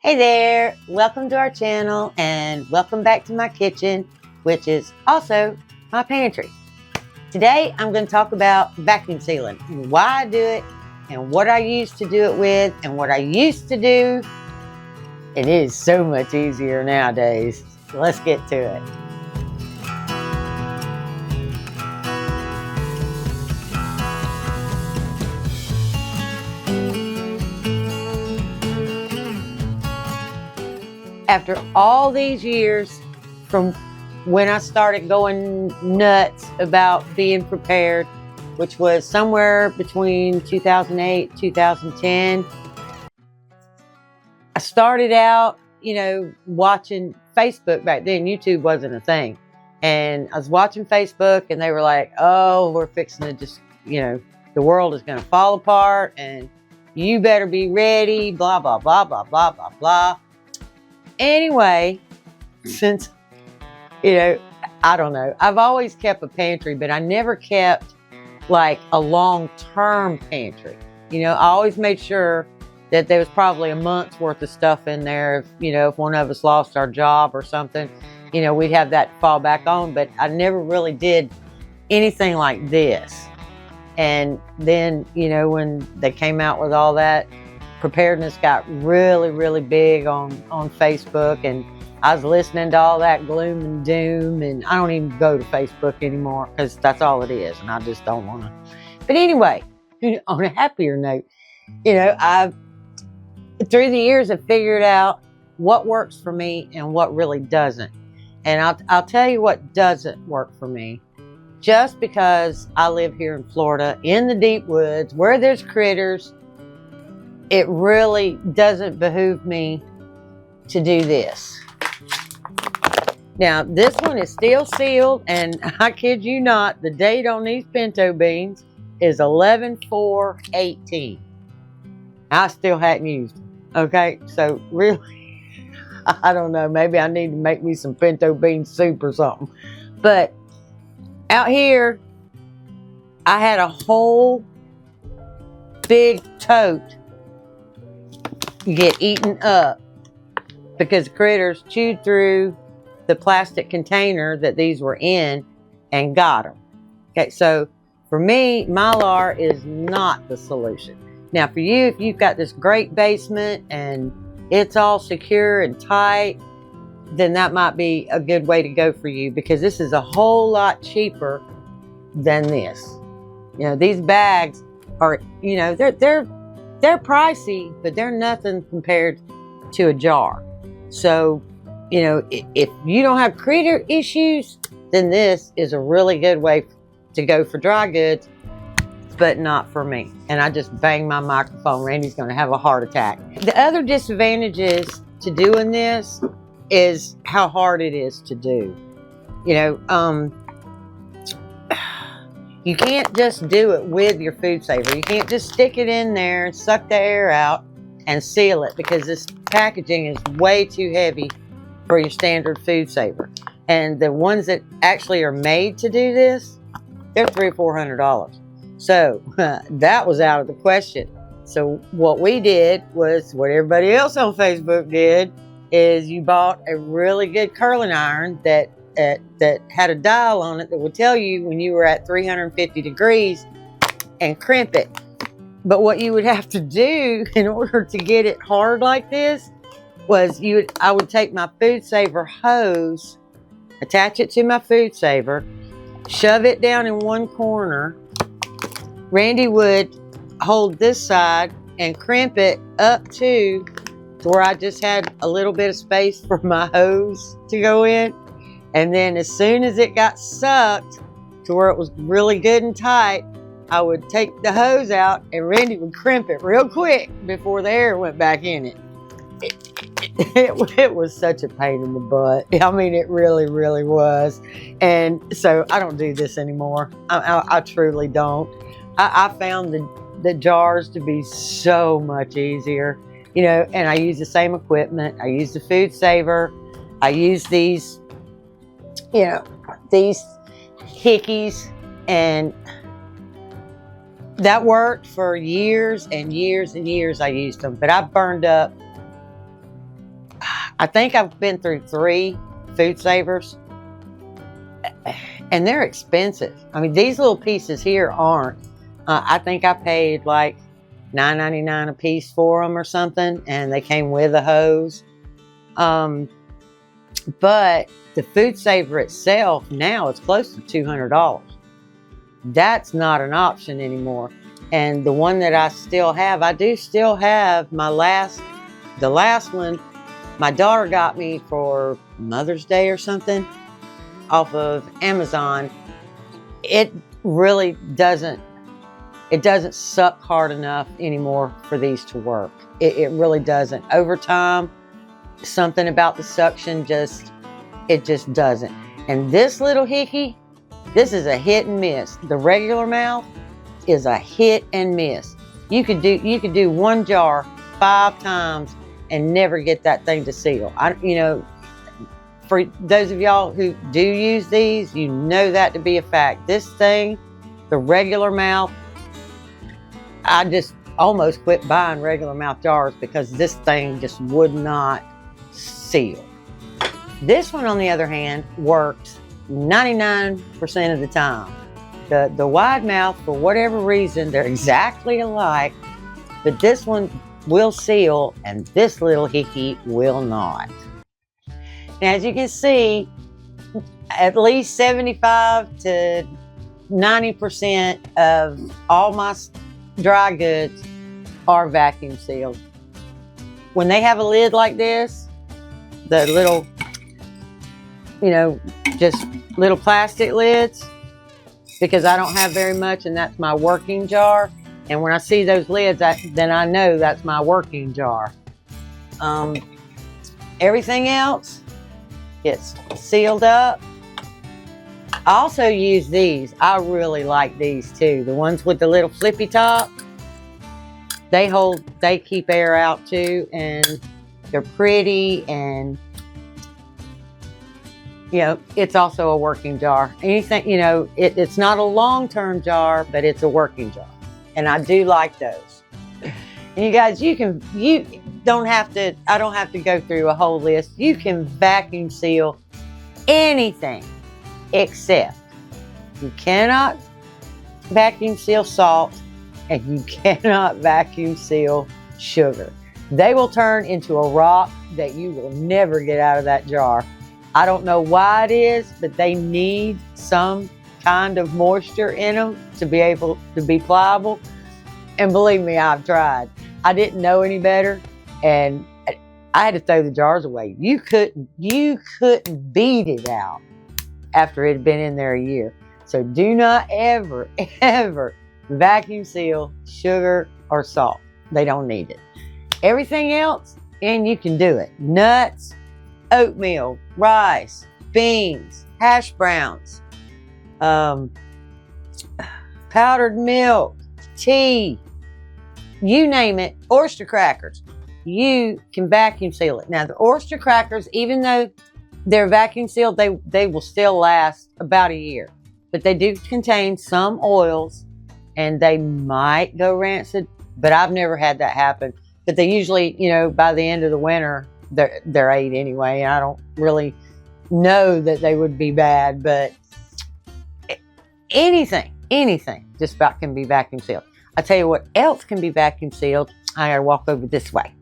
Hey there, welcome to our channel and welcome back to my kitchen, which is also my pantry. Today I'm going to talk about vacuum sealing and why I do it and what I used to do it with and what I used to do. It is so much easier nowadays. So let's get to it. After all these years from when I started going nuts about being prepared, which was somewhere between 2008, 2010, I started out, watching Facebook. Back then, YouTube wasn't a thing. And I was watching Facebook and they were like, oh, we're fixing to just, the world is going to fall apart and you better be ready, blah, blah, blah, blah, blah, blah, blah. Anyway, since, I don't know, I've always kept a pantry, but I never kept like a long-term pantry. I always made sure that there was probably a month's worth of stuff in there. If one of us lost our job or something, we'd have that to fall back on, but I never really did anything like this. And then, when they came out with all that, preparedness got really, really big on Facebook, and I was listening to all that gloom and doom, and I don't even go to Facebook anymore because that's all it is, and I just don't want to. But anyway, on a happier note, I've through the years have figured out what works for me and what really doesn't. And I'll tell you what doesn't work for me. Just because I live here in Florida, in the deep woods, where there's critters, it really doesn't behoove me to do this. Now, this one is still sealed, and I kid you not, the date on these pinto beans is 11/4/18. I still hadn't used them. Okay, so really, I don't know, maybe I need to make me some pinto bean soup or something. But out here, I had a whole big tote get eaten up because the critters chewed through the plastic container that these were in and got them. Okay, so for me, Mylar is not the solution. Now for you, if you've got this great basement and it's all secure and tight, then that might be a good way to go for you, because this is a whole lot cheaper than this. These bags are, they're pricey, but they're nothing compared to a jar. So, if you don't have critter issues, then this is a really good way to go for dry goods, but not for me. And I just banged my microphone. Randy's going to have a heart attack. The other disadvantages to doing this is how hard it is to do. You can't just do it with your food saver. You can't just stick it in there and suck the air out and seal it, because this packaging is way too heavy for your standard food saver. And the ones that actually are made to do this, they're $300 or $400. So that was out of the question. So what we did was what everybody else on Facebook did, is you bought a really good curling iron that had a dial on it that would tell you when you were at 350 degrees and crimp it. But what you would have to do in order to get it hard like this was I would take my food saver hose, attach it to my food saver, shove it down in one corner. Randy would hold this side and crimp it up to where I just had a little bit of space for my hose to go in. And then as soon as it got sucked to where it was really good and tight, I would take the hose out and Randy would crimp it real quick before the air went back in it. It was such a pain in the butt. I mean, it really, really was. And so I don't do this anymore. I truly don't. I found the jars to be so much easier, and I use the same equipment. I use the food saver. I use these, these hickeys, and that worked for years and years and years. I used them, but I burned up I think I've been through 3 food savers, and they're expensive. I mean, these little pieces here aren't. I think I paid like $9.99 a piece for them or something, and they came with a hose. But the food saver itself now is close to $200. That's not an option anymore. And the one that I still have, I do still have the last one my daughter got me for Mother's Day or something off of Amazon. It really doesn't suck hard enough anymore for these to work. It really doesn't. Over time, something about the suction just doesn't. And this little hickey, this is a hit and miss. The regular mouth is a hit and miss. You could do one jar 5 times and never get that thing to seal. For those of y'all who do use these, you know that to be a fact. This thing, the regular mouth, I just almost quit buying regular mouth jars because this thing just would not seal. This one, on the other hand, works 99% of the time. The wide mouth, for whatever reason, they're exactly alike, but this one will seal and this little hickey will not. Now, as you can see, at least 75 to 90% of all my dry goods are vacuum sealed. When they have a lid like this, the little, just little plastic lids, because I don't have very much and that's my working jar. And when I see those lids, then I know that's my working jar. Everything else gets sealed up. I also use these. I really like these too. The ones with the little flippy top. They keep air out too, and they're pretty, and it's also a working jar. Anything, it's not a long-term jar, but it's a working jar. And I do like those. And you guys, I don't have to go through a whole list. You can vacuum seal anything except you cannot vacuum seal salt and you cannot vacuum seal sugar. They will turn into a rock that you will never get out of that jar. I don't know why it is, but they need some kind of moisture in them to be able to be pliable. And believe me, I've tried. I didn't know any better, and I had to throw the jars away. You couldn't beat it out after it had been in there a year. So do not ever, ever vacuum seal sugar or salt. They don't need it. Everything else, and you can do it. Nuts, oatmeal, rice, beans, hash browns, powdered milk, tea, you name it, oyster crackers. You can vacuum seal it. Now, the oyster crackers, even though they're vacuum sealed, they will still last about a year. But they do contain some oils, and they might go rancid, but I've never had that happen. But they usually, by the end of the winter, they're ate anyway. I don't really know that they would be bad, but anything just about can be vacuum sealed. I'll tell you what else can be vacuum sealed. I gotta walk over this way.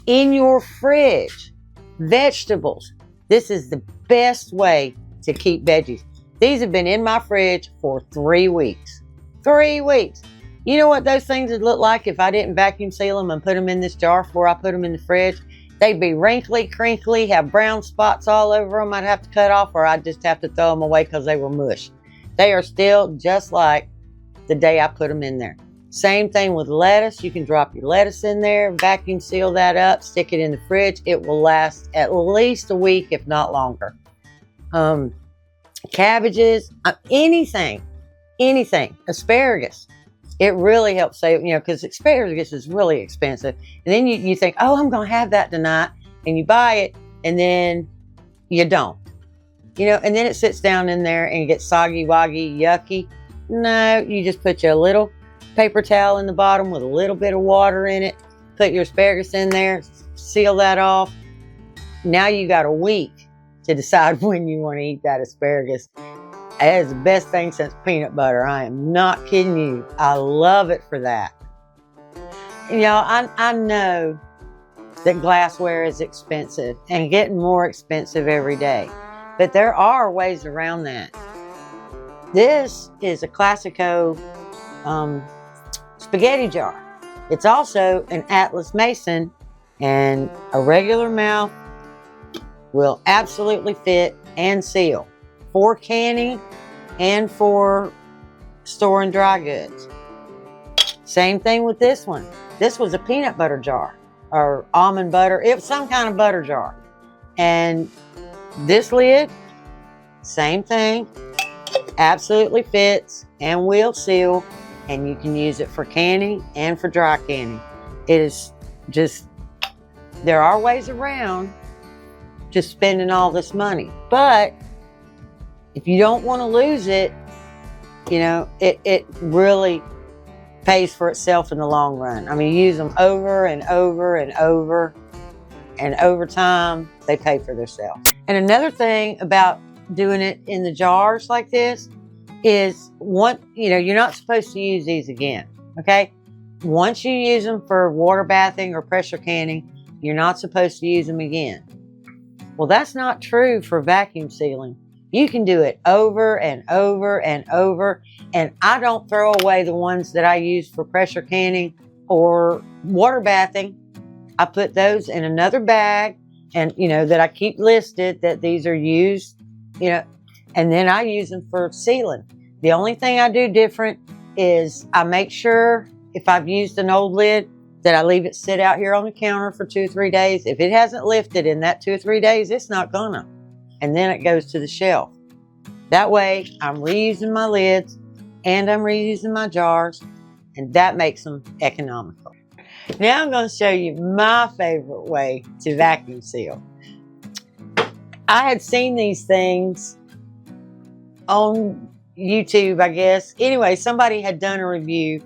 In your fridge, vegetables. This is the best way to keep veggies. These have been in my fridge for 3 weeks. 3 weeks. You know what those things would look like if I didn't vacuum seal them and put them in this jar before I put them in the fridge? They'd be wrinkly, crinkly, have brown spots all over them. I'd have to cut off, or I'd just have to throw them away because they were mush. They are still just like the day I put them in there. Same thing with lettuce. You can drop your lettuce in there, vacuum seal that up, stick it in the fridge. It will last at least a week, if not longer. Cabbages, anything, asparagus. It really helps save, because asparagus is really expensive. And then you think, oh, I'm going to have that tonight. And you buy it, and then you don't. And then it sits down in there and gets soggy, woggy, yucky. No, you just put your little paper towel in the bottom with a little bit of water in it. put your asparagus in there, seal that off. Now you got a week to decide when you want to eat that asparagus. It is the best thing since peanut butter. I am not kidding you. I love it for that. You know, I know that glassware is expensive and getting more expensive every day, but there are ways around that. This is a Classico spaghetti jar. It's also an Atlas Mason, and a regular mouth will absolutely fit and seal for canning and for storing dry goods. Same thing with this one. This was a peanut butter jar or almond butter. It was some kind of butter jar. And this lid, same thing, absolutely fits and will seal, and you can use it for canning and for dry canning. It is just, there are ways around just spending all this money. But if you don't want to lose it, you know, it really pays for itself in the long run. I mean, you use them over and over and over, and over time, they pay for themselves. And another thing about doing it in the jars like this is, you're not supposed to use these again, okay? Once you use them for water bathing or pressure canning, you're not supposed to use them again. Well, that's not true for vacuum sealing. You can do it over and over and over, and I don't throw away the ones that I use for pressure canning or water bathing. I put those in another bag, and that I keep listed that these are used, and then I use them for sealing. The only thing I do different is I make sure if I've used an old lid that I leave it sit out here on the counter for 2 or 3 days. If it hasn't lifted in that 2 or 3 days, it's not gonna. And then it goes to the shelf. That way I'm reusing my lids and I'm reusing my jars, and that makes them economical. Now I'm going to show you my favorite way to vacuum seal. I had seen these things on YouTube, I guess. Anyway, somebody had done a review,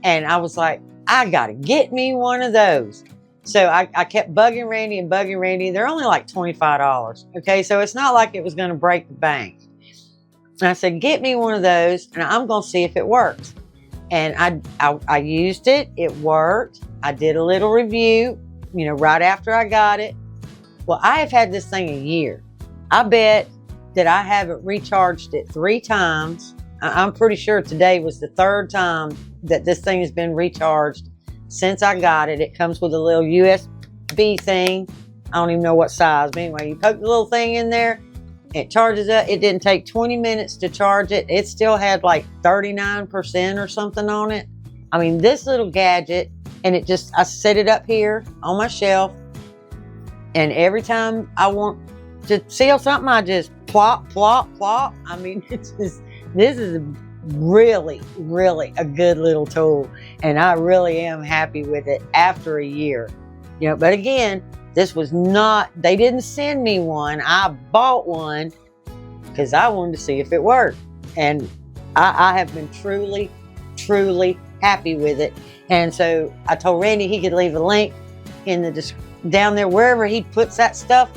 and I was like, I got to get me one of those. So I kept bugging Randy and bugging Randy. They're only like $25. Okay, so it's not like it was going to break the bank. And I said, get me one of those, and I'm going to see if it works. And I used it. It worked. I did a little review, right after I got it. Well, I have had this thing a year. I bet that I haven't recharged it 3 times. I'm pretty sure today was the 3rd time that this thing has been recharged since I got it. It comes with a little USB thing. I don't even know what size, but anyway, you poke the little thing in there, it charges up. It didn't take 20 minutes to charge it. It still had like 39% or something on it. I mean, this little gadget, and I set it up here on my shelf, and every time I want to seal something, I just plop, plop, plop. I mean, this is really, really a good little tool, and I really am happy with it after a year. But again, this was not, they didn't send me one. I bought one because I wanted to see if it worked. And I have been truly, truly happy with it. And so I told Randy he could leave a link in down there, wherever he puts that stuff,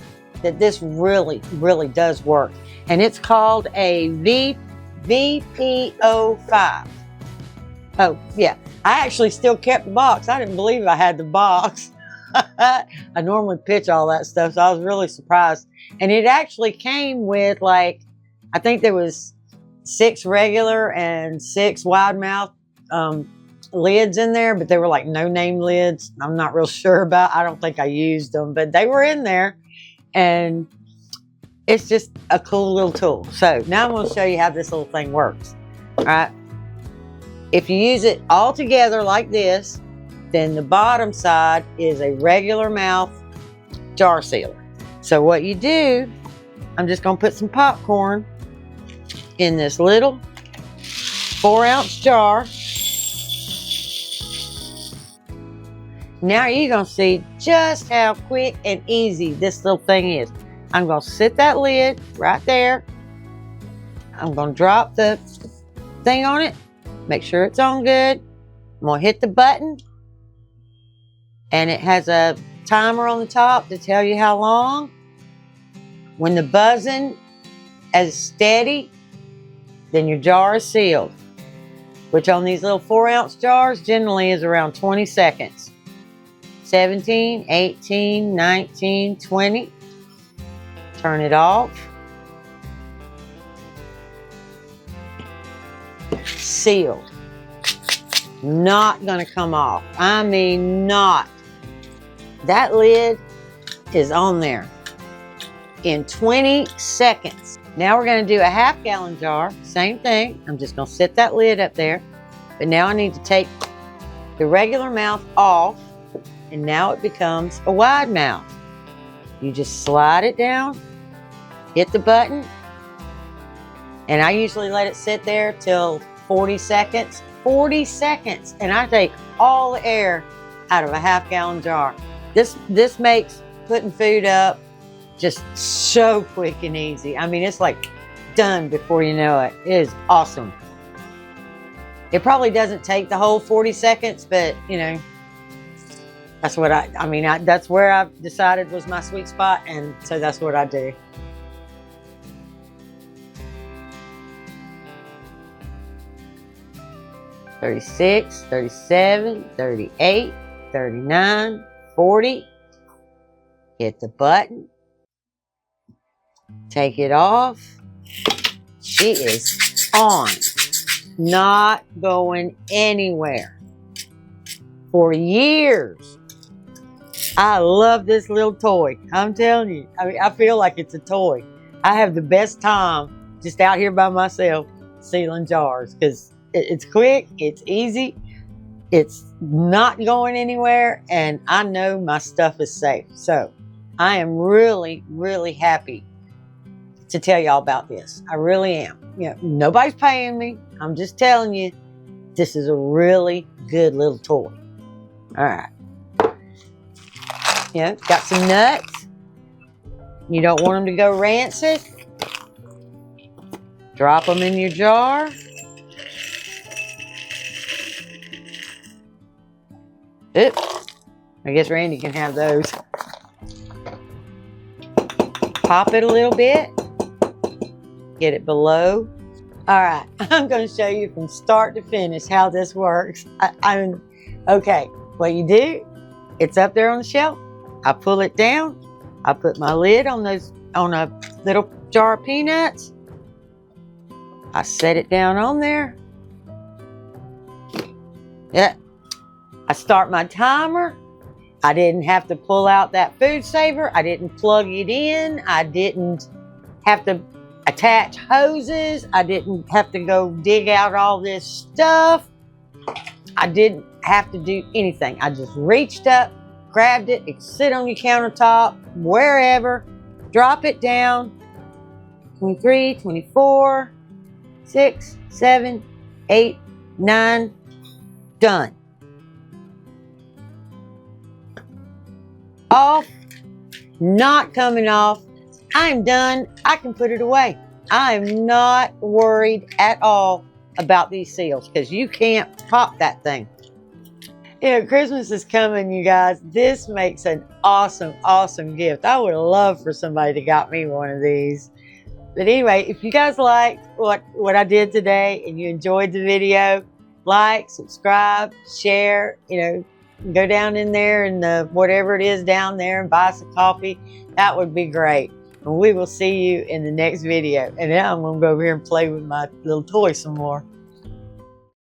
that this really, really does work. And it's called a VPO5. Oh, yeah. I actually still kept the box. I didn't believe I had the box. I normally pitch all that stuff, so I was really surprised. And it actually came with, like, I think there was 6 regular and 6 wide mouth lids in there, but they were like no-name lids. I'm not real sure about. I don't think I used them, but they were in there. And it's just a cool little tool. So now I'm going to show you how this little thing works. All right. If you use it all together like this, then the bottom side is a regular mouth jar sealer. So what you do, I'm just going to put some popcorn in this little 4-ounce jar. Now you're going to see just how quick and easy this little thing is. I'm going to sit that lid right there. I'm going to drop the thing on it. Make sure it's on good. I'm going to hit the button. And it has a timer on the top to tell you how long. When the buzzing is steady, then your jar is sealed, which on these little 4-ounce jars generally is around 20 seconds. 17, 18, 19, 20. Turn it off. Sealed. Not gonna come off. I mean, not. That lid is on there in 20 seconds. Now we're gonna do a 1/2 gallon jar. Same thing. I'm just gonna set that lid up there. But now I need to take the regular mouth off, and now it becomes a wide mouth. You just slide it down, hit the button, and I usually let it sit there till 40 seconds. 40 seconds, and I take all the air out of a 1/2 gallon jar. This makes putting food up just so quick and easy. I mean, it's like done before you know it. It is awesome. It probably doesn't take the whole 40 seconds, but you know, that's what that's where I've decided was my sweet spot, and so that's what I do. $36, $37, $38, $39, $40. Hit the button. Take it off. She is on. Not going anywhere. For years, I love this little toy. I'm telling you. I mean, I feel like it's a toy. I have the best time just out here by myself sealing jars because it's quick, it's easy, it's not going anywhere, and I know my stuff is safe. So I am really, really happy to tell y'all about this. I really am. You know, nobody's paying me. I'm just telling you, this is a really good little toy. All right. Yeah, got some nuts. You don't want them to go rancid. Drop them in your jar. Oops. I guess Randy can have those. Pop it a little bit. Get it below. All right, I'm going to show you from start to finish how this works. Okay, what you do, it's up there on the shelf. I pull it down. I put my lid on a little jar of peanuts. I set it down on there. Yeah. I start my timer. I didn't have to pull out that food saver. I didn't plug it in. I didn't have to attach hoses. I didn't have to go dig out all this stuff. I didn't have to do anything. I just reached up, grabbed it. It could sit on your countertop, wherever. Drop it down. 23, 24, 6, 7, 8, 9. Done. Off, not coming off. I'm done. I can put it away. I'm not worried at all about these seals because you can't pop that thing. You know, Christmas is coming, you guys. This makes an awesome, awesome gift. I would love for somebody to got me one of these. But anyway, if you guys liked what I did today and you enjoyed the video, like, subscribe, share, you know, go down in there and whatever it is down there and buy some coffee. That would be great. And we will see you in the next video. And now I'm going to go over here and play with my little toy some more.